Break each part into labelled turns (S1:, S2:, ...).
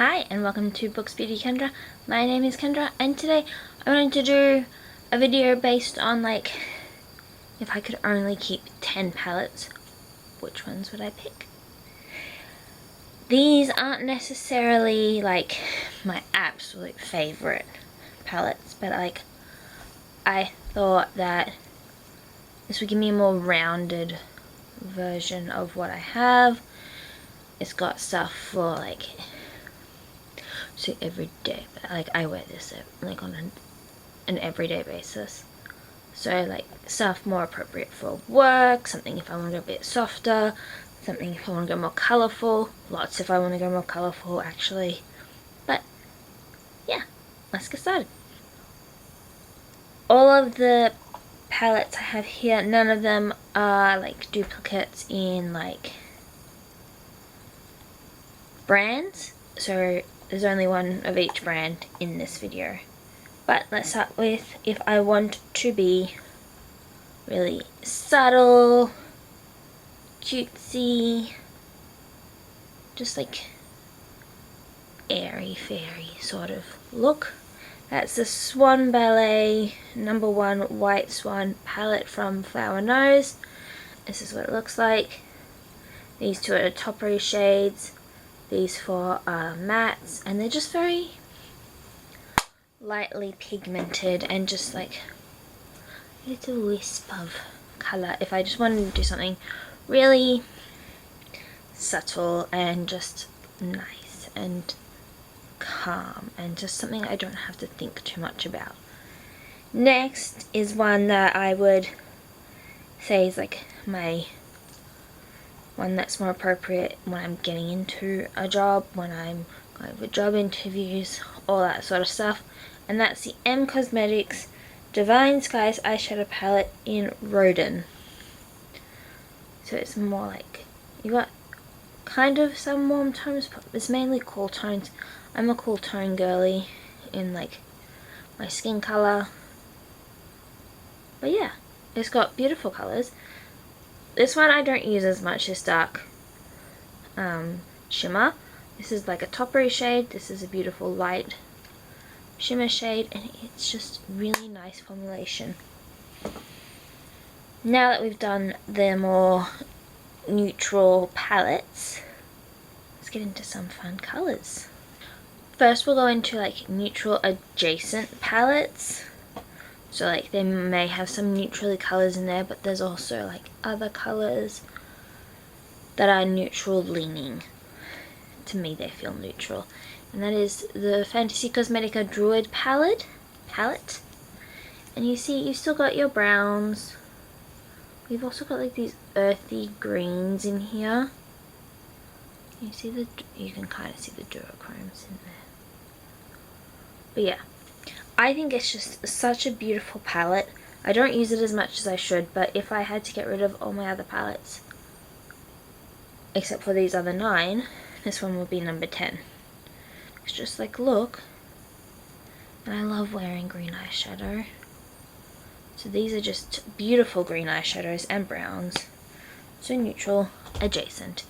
S1: Hi and welcome to BooksBeautyKendra. My name is Kendra and today I wanted to do a video based on if I could only keep 10 palettes, which ones would I pick? These aren't necessarily my absolute favorite palettes, but I thought that this would give me a more rounded version of what I have. It's got stuff for so every day, I wear this on an everyday basis, so stuff more appropriate for work, something if I want to go a bit softer, something if I want to go more colourful, lots if I want to go more colourful actually. But yeah, let's get started. All of the palettes I have here, none of them are duplicates in brands, so there's only one of each brand in this video. But let's start with if I want to be really subtle, cutesy, just airy fairy sort of look. That's the Swan Ballet No. 1 White Swan palette from Flower Nose. This is what it looks like. These two are toppery shades. These four are mattes, and they're just very lightly pigmented and just a little wisp of colour. If I just wanted to do something really subtle and just nice and calm and just something I don't have to think too much about. Next is one that I would say is my one that's more appropriate when I'm getting into a job, when I'm going for job interviews, all that sort of stuff, and that's the M Cosmetics Divine Skies eyeshadow palette in Rodin. So it's more you got kind of some warm tones, but it's mainly cool tones. I'm a cool tone girly in my skin color. But yeah, it's got beautiful colors. This one I don't use as much, this dark shimmer. This is a toppery shade. This is a beautiful light shimmer shade, and it's just really nice formulation. Now that we've done the more neutral palettes, let's get into some fun colors. First we'll go into neutral adjacent palettes. So they may have some neutrally colors in there, but there's also other colors that are neutral leaning. To me they feel neutral. And that is the Fantasy Cosmetica Druid palette. And you see you've still got your browns. We've also got these earthy greens in here. You see you can kind of see the duochromes in there. But yeah, I think it's just such a beautiful palette. I don't use it as much as I should, but if I had to get rid of all my other palettes, except for these other 9, this one would be number 10. It's just look, and I love wearing green eyeshadow. So these are just beautiful green eyeshadows and browns. So neutral adjacent.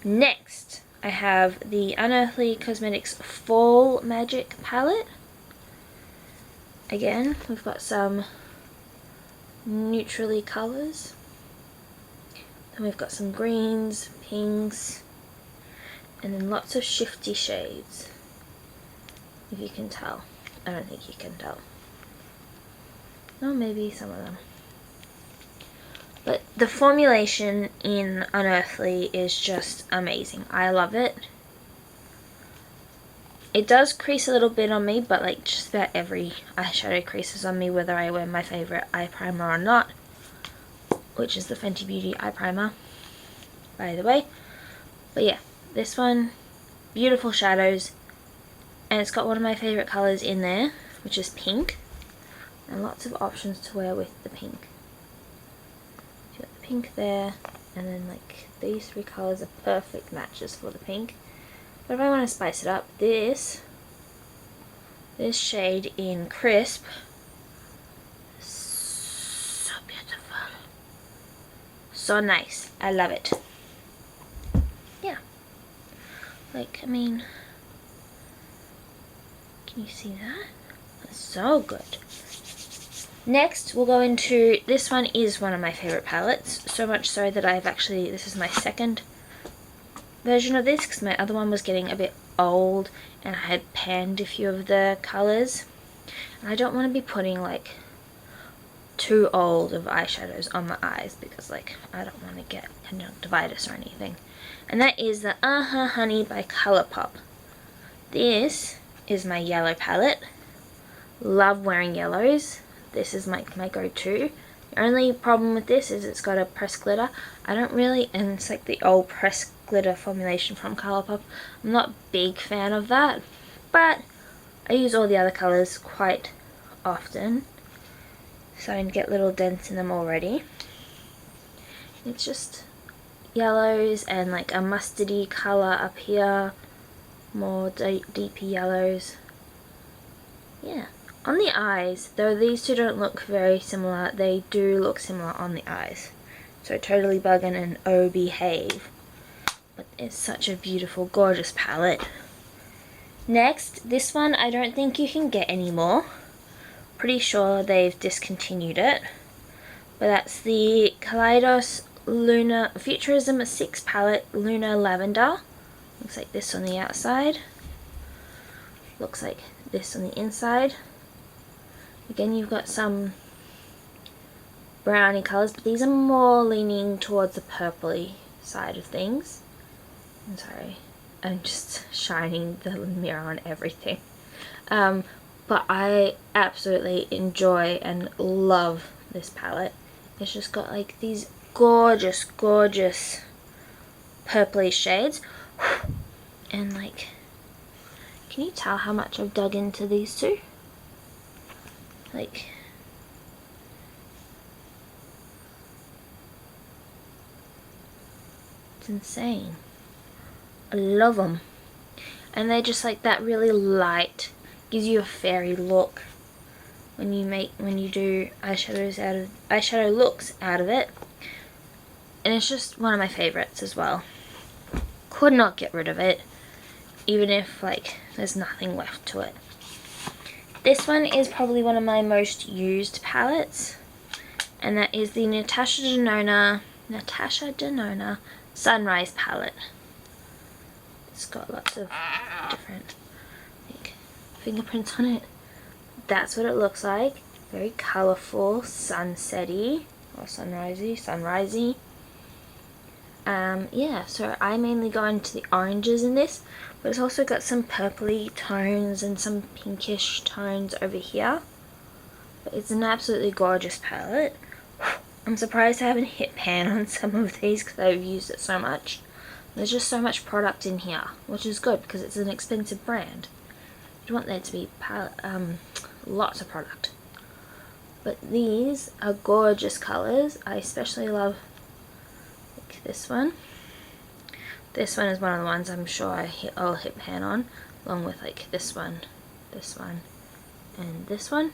S1: Next, I have the Unearthly Cosmetics Fall Magic palette. Again, we've got some neutrally colors. Then we've got some greens, pinks, and then lots of shifty shades. If you can tell. I don't think you can tell. Oh, maybe some of them. But the formulation in Unearthly is just amazing. I love it. It does crease a little bit on me, but just about every eyeshadow creases on me, whether I wear my favorite eye primer or not, which is the Fenty Beauty eye primer, by the way. But yeah, this one, beautiful shadows, and it's got one of my favorite colors in there, which is pink, and lots of options to wear with the pink. So you got the pink there, and then these 3 colors are perfect matches for the pink. But if I want to spice it up, this shade in Crisp, so beautiful, so nice. I love it. Yeah, I mean, Can you see that? That's so good. Next, we'll go into, this one is one of my favorite palettes, so much so that I've actually, this is my second version of this, because my other one was getting a bit old and I had panned a few of the colours. And I don't want to be putting like too old of eyeshadows on my eyes, because like I don't want to get conjunctivitis or anything. And that is the Honey by Colourpop. This is my yellow palette. Love wearing yellows. This is my go-to. The only problem with this is it's got a pressed glitter. I don't really, and it's like the old pressed glitter formulation from Colourpop. I'm not a big fan of that, but I use all the other colours quite often. Starting to get little dents in them already. It's just yellows and like a mustardy colour up here. More deeper yellows. Yeah. On the eyes, though these two don't look very similar, they do look similar on the eyes. So Totally Buggin' and Oh Behave. But it's such a beautiful, gorgeous palette. Next, this one I don't think you can get anymore. Pretty sure they've discontinued it. But that's the Kaleidos Lunar Futurism 6 palette, Lunar Lavender. Looks like this on the outside. Looks like this on the inside. Again, you've got some browny colours, but these are more leaning towards the purpley side of things. I'm sorry, I'm just shining the mirror on everything. But I absolutely enjoy and love this palette. It's just got like these gorgeous, gorgeous purpley shades. And like, can you tell how much I've dug into these two? Like, it's insane. I love them. And they're just like that really light, gives you a fairy look when you do eyeshadow looks out of it. And it's just one of my favorites as well. Could not get rid of it, even if like there's nothing left to it. This one is probably one of my most used palettes, and that is the Natasha Denona Sunrise palette. It's got lots of different like fingerprints on it. That's what it looks like. Very colourful, sunsetty or sunrisey. Yeah, so I mainly go into the oranges in this, but it's also got some purpley tones and some pinkish tones over here. But it's an absolutely gorgeous palette. I'm surprised I haven't hit pan on some of these because I've used it so much. There's just so much product in here, which is good because it's an expensive brand. You want there to be lots of product. But these are gorgeous colours. I especially love this one. This one is one of the ones I'm sure I'll hit pan on, along with like this one, and this one.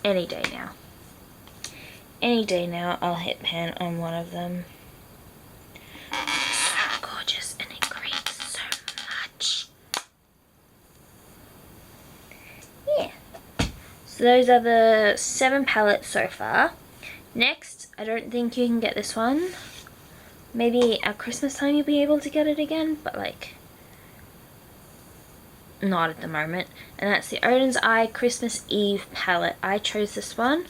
S1: Any day now. Any day now I'll hit pan on one of them. So gorgeous, and it creates so much. Yeah. So those are the 7 palettes so far. Next, I don't think you can get this one. Maybe at Christmas time you'll be able to get it again, but like not at the moment. And that's the Odin's Eye Christmas Eve palette. I chose this one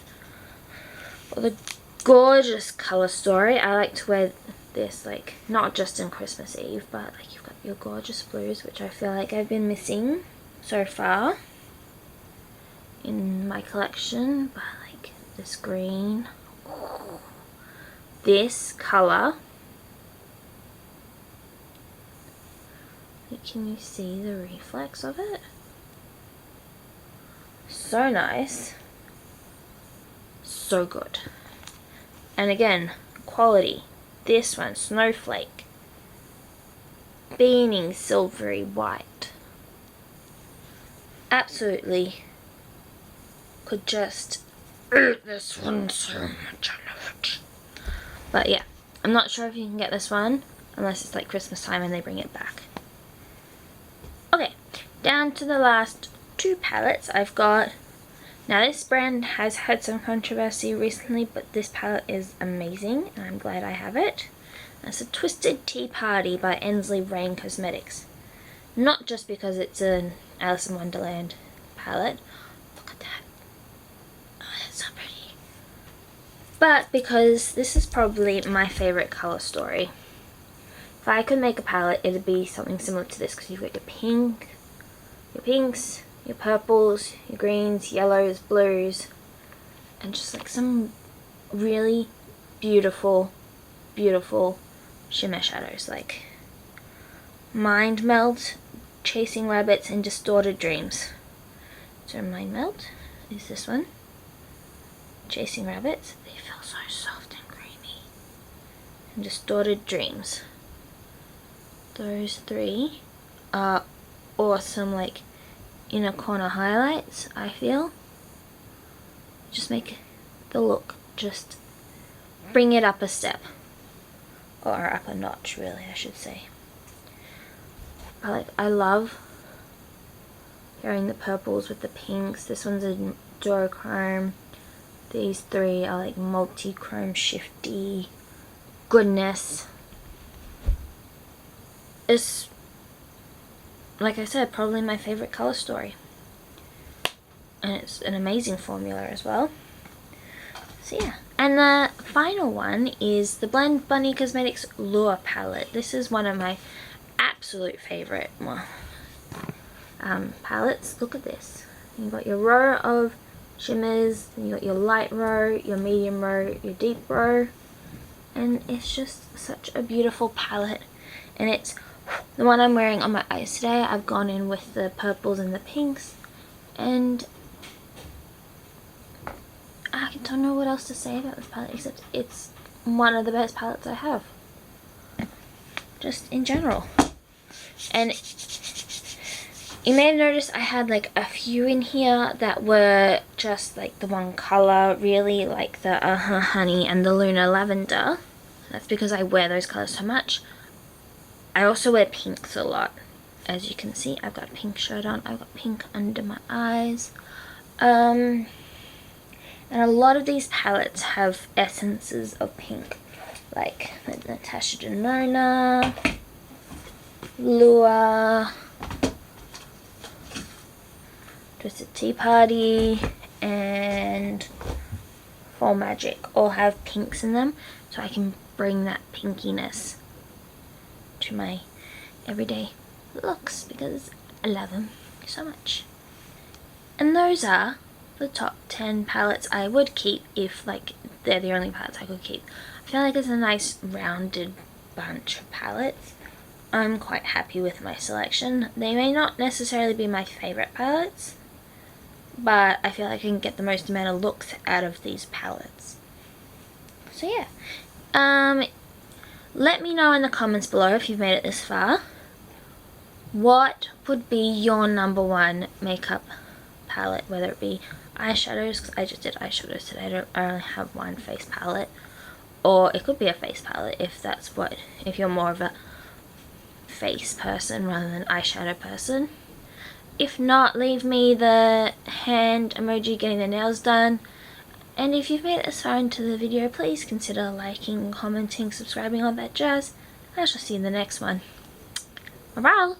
S1: for the gorgeous colour story. I like to wear this like not just in Christmas Eve, but like you've got your gorgeous blues, which I feel like I've been missing so far in my collection. But like this green, this colour, can you see the reflex of it? So nice, so good. And again, quality. This one, Snowflake, beaming silvery white. Absolutely could just eat this one so much. I love it. But yeah, I'm not sure if you can get this one unless it's like Christmas time and they bring it back. Okay, down to the last two palettes I've got. Now this brand has had some controversy recently, but this palette is amazing and I'm glad I have it. That's a Twisted Tea Party by Ensley Rain Cosmetics. Not just because it's an Alice in Wonderland palette. Look at that. Oh, that's so pretty. But because this is probably my favorite color story. If I could make a palette, it'd be something similar to this, because you've got your pinks, your purples, your greens, yellows, blues, and just like some really beautiful, beautiful shimmer shadows like Mind Melt, Chasing Rabbits, and Distorted Dreams. So Mind Melt is this one. Chasing Rabbits, they feel so soft and creamy. And Distorted Dreams. Those three are awesome, like inner corner highlights, I feel. Just make the look, just bring it up a step. Or up a notch, really, I should say. I love pairing the purples with the pinks. This one's a duochrome. These three are like multi-chrome shifty goodness. It's, like I said, probably my favorite color story. And it's an amazing formula as well. So yeah. And the final one is the Blend Bunny Cosmetics Lure palette. This is one of my absolute favorite palettes. Look at this. You've got your row of shimmers, then you've got your light row, your medium row, your deep row. And it's just such a beautiful palette. And it's the one I'm wearing on my eyes today. I've gone in with the purples and the pinks, and I don't know what else to say about this palette except it's one of the best palettes I have, just in general. And you may have noticed I had like a few in here that were just like the one color, really, like the Honey and the Lunar Lavender. That's because I wear those colors so much. I also wear pinks a lot. As you can see, I've got a pink shirt on. I've got pink under my eyes. And a lot of these palettes have essences of pink. Like Natasha Denona, Lua, Twisted Tea Party, and Fall Magic all have pinks in them. So I can bring that pinkiness to my everyday looks because I love them so much. And those are the top 10 palettes I would keep if like they're the only palettes I could keep. I feel like it's a nice rounded bunch of palettes. I'm quite happy with my selection. They may not necessarily be my favorite palettes, but I feel like I can get the most amount of looks out of these palettes. So yeah. Let me know in the comments below if you've made it this far. What would be your #1 makeup palette? Whether it be eyeshadows, because I just did eyeshadows today. I only have one face palette. Or it could be a face palette if you're more of a face person rather than eyeshadow person. If not, leave me the hand emoji getting the nails done. And if you've made it this far into the video, please consider liking, commenting, subscribing, all that jazz. I shall see you in the next one. Bye-bye!